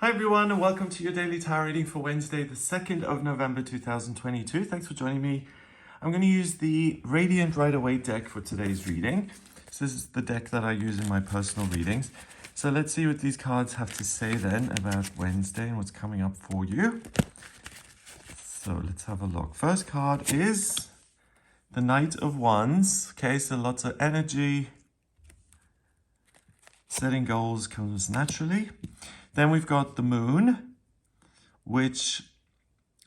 Hi everyone and welcome to your daily tarot reading for Wednesday, the 2nd of November 2022. Thanks for joining me. I'm going to use the Radiant Right Away deck for today's reading. So this is the deck that I use in my personal readings. So let's see what these cards have to say then about Wednesday and what's coming up for you. So let's have a look. First card is the Knight of Wands. Okay, so lots of energy. Setting goals comes naturally. Then we've got the Moon, which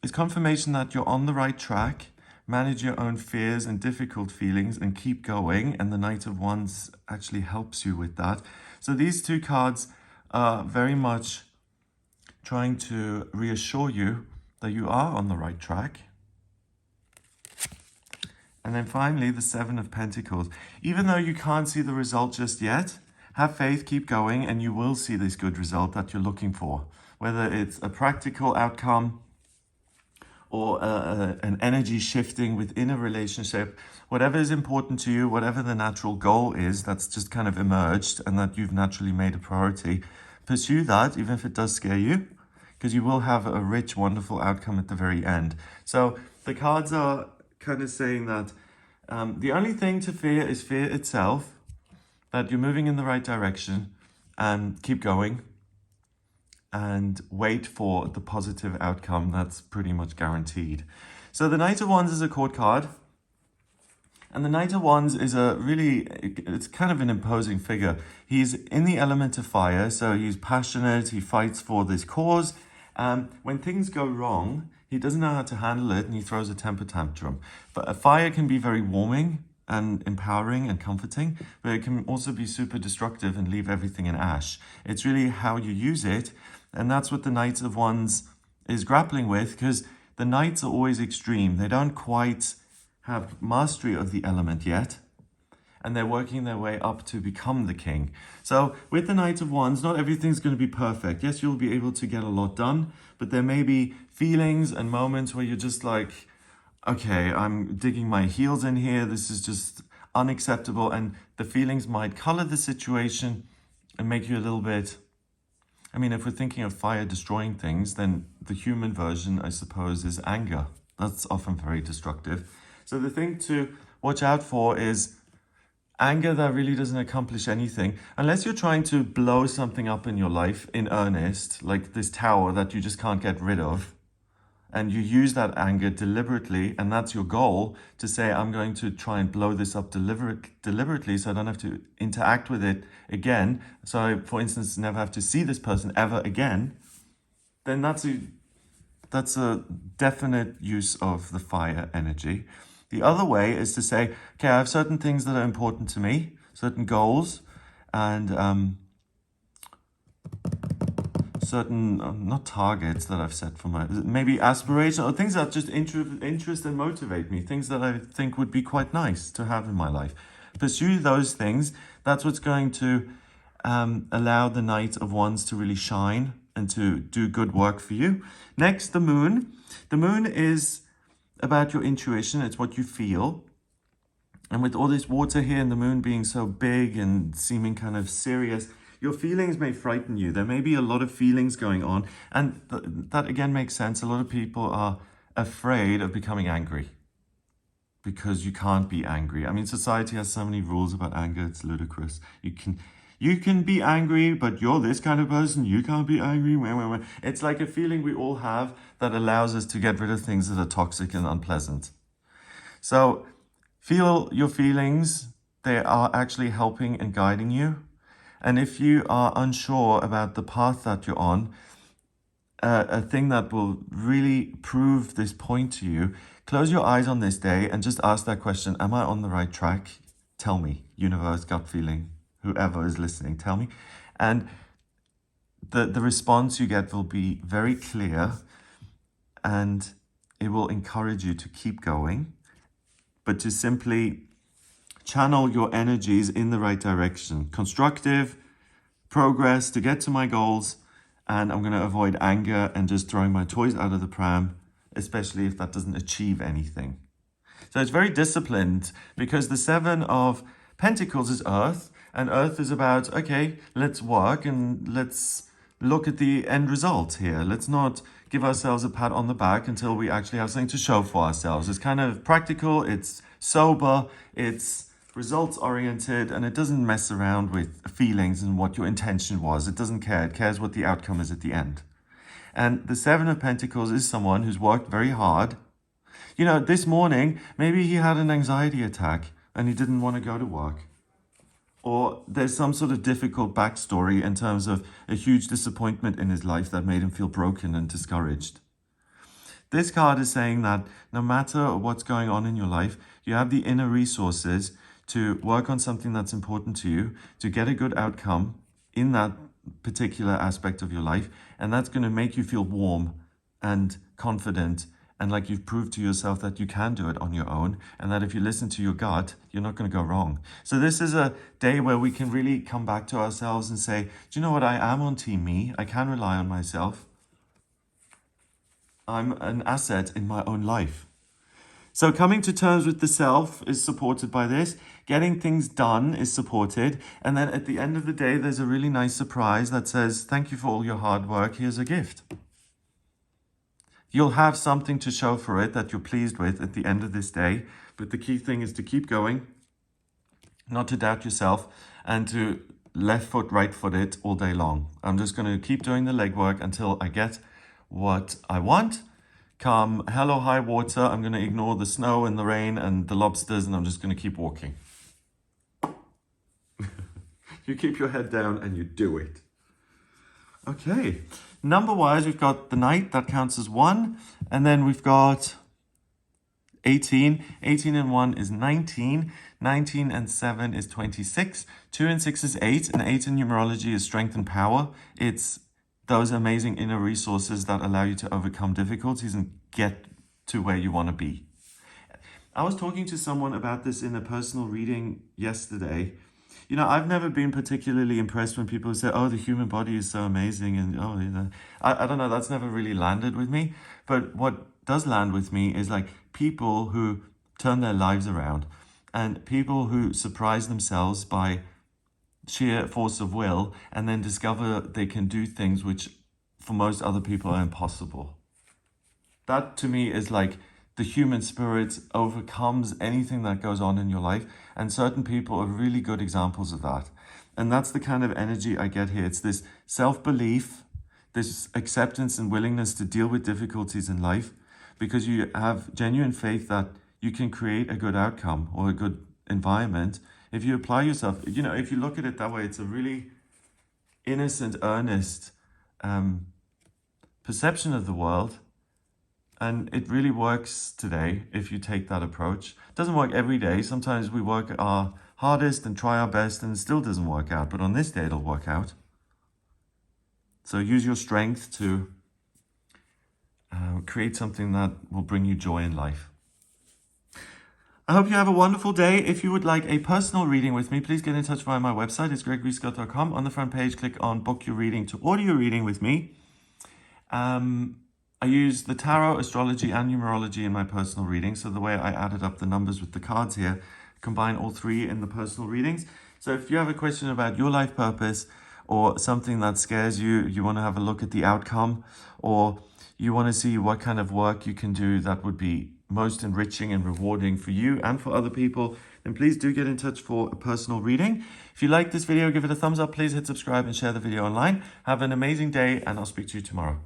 is confirmation that you're on the right track. Manage your own fears and difficult feelings and keep going. And the Knight of Wands actually helps you with that. So these two cards are very much trying to reassure you that you are on the right track. And then finally, the Seven of Pentacles. Even though you can't see the result just yet, have faith, keep going, and you will see this good result that you're looking for. Whether it's a practical outcome or an energy shifting within a relationship, whatever is important to you, whatever the natural goal is that's just kind of emerged and that you've naturally made a priority, pursue that, even if it does scare you, because you will have a rich, wonderful outcome at the very end. So the cards are kind of saying that the only thing to fear is fear itself, that you're moving in the right direction, and keep going and wait for the positive outcome that's pretty much guaranteed. So the Knight of Wands is a court card, and the Knight of Wands is it's kind of an imposing figure. He's in the element of fire, so he's passionate, he fights for this cause. When things go wrong, he doesn't know how to handle it and he throws a temper tantrum. But a fire can be very warming and empowering and comforting, but it can also be super destructive and leave everything in ash. It's really how you use it, and that's what the Knight of Wands is grappling with, because the Knights are always extreme. They don't quite have mastery of the element yet, and they're working their way up to become the king. So with the Knight of Wands, not everything's going to be perfect. Yes, you'll be able to get a lot done, but there may be feelings and moments where you're just like, okay, I'm digging my heels in here. This is just unacceptable. And the feelings might color the situation and make you a little bit... I mean, if we're thinking of fire destroying things, then the human version, I suppose, is anger. That's often very destructive. So the thing to watch out for is anger that really doesn't accomplish anything. Unless you're trying to blow something up in your life in earnest, like this tower that you just can't get rid of, and you use that anger deliberately, and that's your goal, to say, I'm going to try and blow this up deliberately so I don't have to interact with it again. So I, for instance, never have to see this person ever again. Then that's a definite use of the fire energy. The other way is to say, okay, I have certain things that are important to me, certain goals, and certain, not targets that I've set for maybe aspirations, or things that just interest and motivate me, things that I think would be quite nice to have in my life. Pursue those things. That's what's going to allow the Knight of Wands to really shine and to do good work for you. Next, the Moon. The Moon is about your intuition. It's what you feel. And with all this water here and the Moon being so big and seeming kind of serious, your feelings may frighten you. There may be a lot of feelings going on. And that again makes sense. A lot of people are afraid of becoming angry because you can't be angry. I mean, society has so many rules about anger. It's ludicrous. You can be angry, but you're this kind of person. You can't be angry. It's like a feeling we all have that allows us to get rid of things that are toxic and unpleasant. So feel your feelings. They are actually helping and guiding you. And if you are unsure about the path that you're on, a thing that will really prove this point to you, close your eyes on this day and just ask that question, am I on the right track? Tell me, universe, gut feeling, whoever is listening, tell me. And the response you get will be very clear, and it will encourage you to keep going, but to simply channel your energies in the right direction. Constructive progress to get to my goals, and I'm going to avoid anger and just throwing my toys out of the pram, especially if that doesn't achieve anything. So it's very disciplined, because the Seven of Pentacles is Earth, and Earth is about, okay, let's work and let's look at the end result here. Let's not give ourselves a pat on the back until we actually have something to show for ourselves. It's kind of practical, it's sober, it's results oriented, and it doesn't mess around with feelings and what your intention was. It doesn't care. It cares what the outcome is at the end. And the Seven of Pentacles is someone who's worked very hard. You know, this morning, maybe he had an anxiety attack and he didn't want to go to work. Or there's some sort of difficult backstory in terms of a huge disappointment in his life that made him feel broken and discouraged. This card is saying that no matter what's going on in your life, you have the inner resources to work on something that's important to you, to get a good outcome in that particular aspect of your life. And that's going to make you feel warm and confident, and like you've proved to yourself that you can do it on your own, and that if you listen to your gut, you're not going to go wrong. So this is a day where we can really come back to ourselves and say, do you know what? I am on team me. I can rely on myself. I'm an asset in my own life. So coming to terms with the self is supported by this. Getting things done is supported. And then at the end of the day, there's a really nice surprise that says, thank you for all your hard work. Here's a gift. You'll have something to show for it that you're pleased with at the end of this day. But the key thing is to keep going, not to doubt yourself, and to left foot, right foot it all day long. I'm just going to keep doing the legwork until I get what I want. Come hell or high water, I'm going to ignore the snow and the rain and the lobsters, and I'm just going to keep walking. You keep your head down and you do it. Okay, number-wise, we've got the Knight, that counts as 1. And then we've got 18. 18 and 1 is 19. 19 and 7 is 26. 2 and 6 is 8. And 8 in numerology is strength and power. It's those amazing inner resources that allow you to overcome difficulties and get to where you want to be. I was talking to someone about this in a personal reading yesterday. You know, I've never been particularly impressed when people say, oh, the human body is so amazing. And, oh, you know, I don't know, that's never really landed with me. But what does land with me is like people who turn their lives around and people who surprise themselves by sheer force of will and then discover they can do things which for most other people are impossible. That to me is like the human spirit overcomes anything that goes on in your life, and certain people are really good examples of that. And that's the kind of energy I get here. It's this self-belief, this acceptance and willingness to deal with difficulties in life because you have genuine faith that you can create a good outcome or a good environment if you apply yourself. You know, if you look at it that way, it's a really innocent, earnest perception of the world. And it really works today if you take that approach. It doesn't work every day. Sometimes we work our hardest and try our best and it still doesn't work out. But on this day, it'll work out. So use your strength to create something that will bring you joy in life. I hope you have a wonderful day. If you would like a personal reading with me, please get in touch via my website. It's gregoryscott.com. On the front page, click on Book Your Reading to order your reading with me. I use the tarot, astrology, and numerology in my personal reading. So the way I added up the numbers with the cards here, combine all three in the personal readings. So if you have a question about your life purpose or something that scares you, you want to have a look at the outcome, or you want to see what kind of work you can do that would be most enriching and rewarding for you and for other people, then please do get in touch for a personal reading. If you like this video, give it a thumbs up. Please hit subscribe and share the video online. Have an amazing day, and I'll speak to you tomorrow.